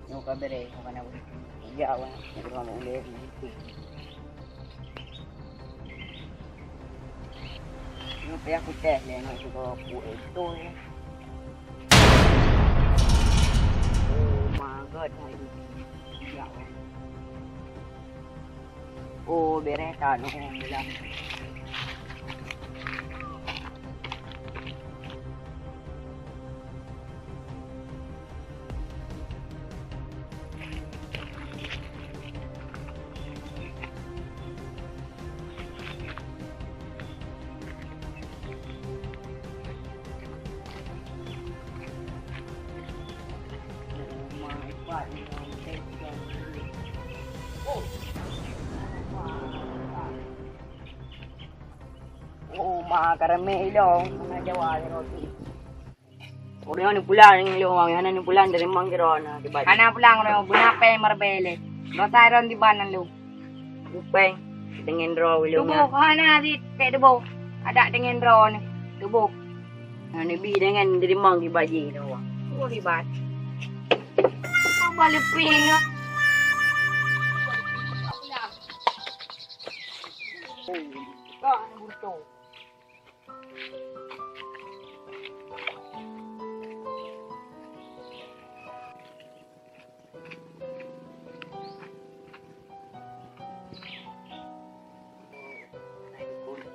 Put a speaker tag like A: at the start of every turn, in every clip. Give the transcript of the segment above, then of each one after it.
A: Yung kabere, yung kanang iyawan, yung mga ulit, yung kaya ko teh, yung ito ko po ito eh. Oh my god, iyawan. Oh, bereta, no kung lang. Oo, mga karamelo, mga jawa, roti. Uri yung pula, yung luwang, yan yung pula, dari manggiro, na, diba?
B: Hanap lang rin, bunapay marbele. Rotayron di ba ng lu?
A: Upeng, tingin raw,
B: Tubo,
A: ilong
B: kahana di, kaya tubo. Ada dengan ron, tubo.
A: Ano, bidangan, dari manggi baji, no?
B: Tubo di ba? Ang balipin nga. Kah, ano gusto?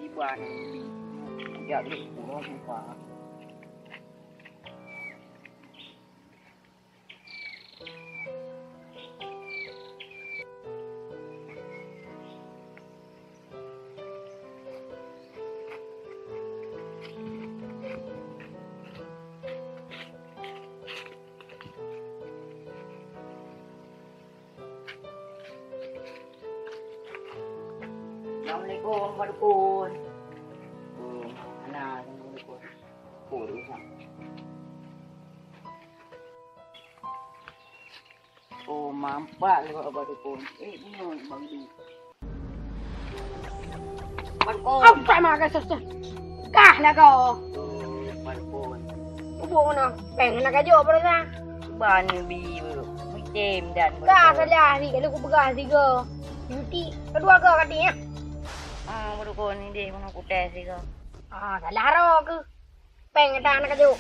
A: Iban, jadi kurang lupa. Assalamualaikum, Pak Dukun. Assalamualaikum. Puro isa. Oh, mampak lah Pak Dukun. Ini Bang Du. Pak Dukun.
B: Ang sama ka sa kah na ko.
A: Pak Dukun.
B: Tubo mo na. Pengen na kayo, bro na.
A: Ban bi macam dan.
B: Kah salah ni, kalau aku begasi ke. Beauty, kedua ke katanya.
A: Ah, Pak Dukun hindi mo na kutes ko.
B: Ah, salah ro ke. Pengen tak nak kayo.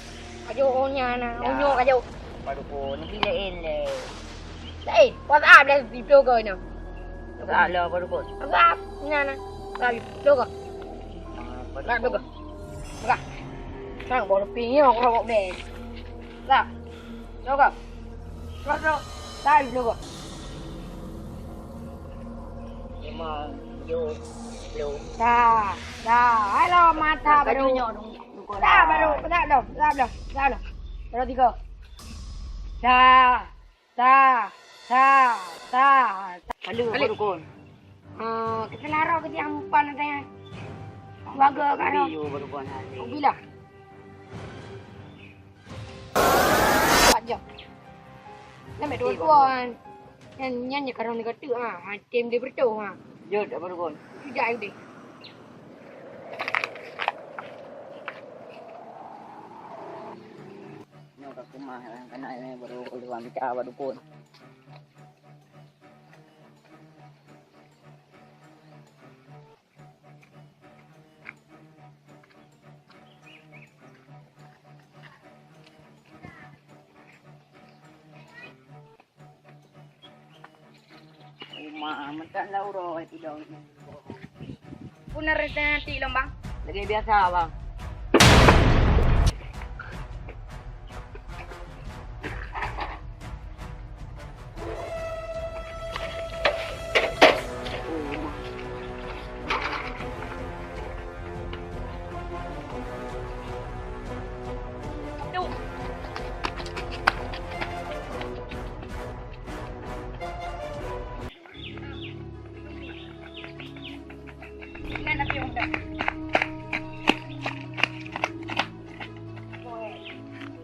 B: Kayo nya na, unyo kayo.
A: Pak Dukun bilain le.
B: Lai, WhatsApp dah video ke nya.
A: Salah Pak Dukun.
B: WhatsApp nya na. Sabi, video ke.
A: Pak
B: Tak video ke. Buka. Sang baru pinyo ko ro be. Lah. Video ke. Ro. Sabi video ke.
A: Memang yo lo.
B: Dah, halo mata baru. Dah baru, dah. Baru tiga. Dah.
A: Halo Pak Dukun.
B: Kita laro ke yang umpan katanya. Waga kan.
A: Biyo Pak Dukun hari.
B: Oh bila? 4 jam. Nak dua tuan. Yang kalau ni kata tim dia betul
A: Jod Pak Dukun.
B: Tidak ada.
A: Nyo ka kumah kana ini baru ulang bicara Pak Dukun. Mantan Lauro itu dong.
B: Punar nanti lambang.
A: Lagi biasa bang.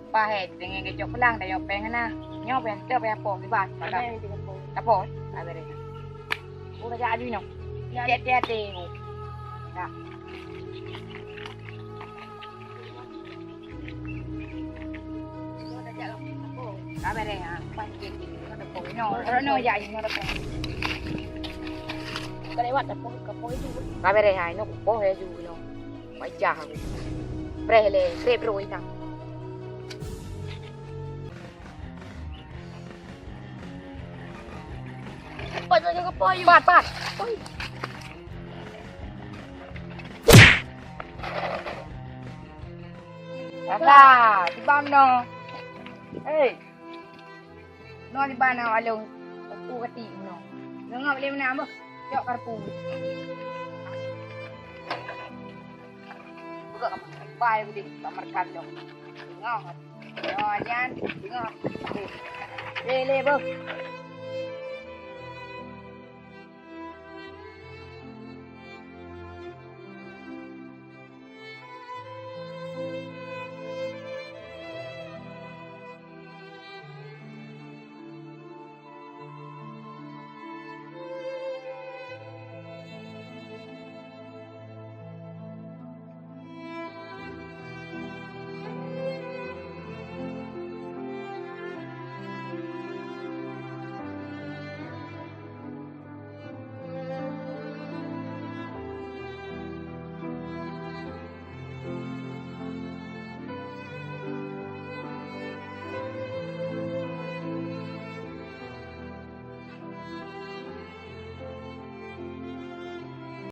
B: Pahit, dengan kecok pelang, dah yang pengen na. Nyo pengen, dia pengen apa, di bas, pada. Apa? Ada ni. Udah jadi no. Hati-hati no. Nah. Sabar ya, pancing nó đập phổi nó dài nó đập phổi. Cái đấy bạn đập phổi chứ. Sabar ya, nó cũng phổi chứ nó. Phải chả. Prele, crepe rồi ta. Pat aja ke poy. Pat. Poy. Ada, di bam no. Hey. No di bana along. Aku kati no. Ngap boleh mana apa? Jok karpu. Buka bai gudi kamar kandong. Ngap. No, jangan. Ngap. Le, bos.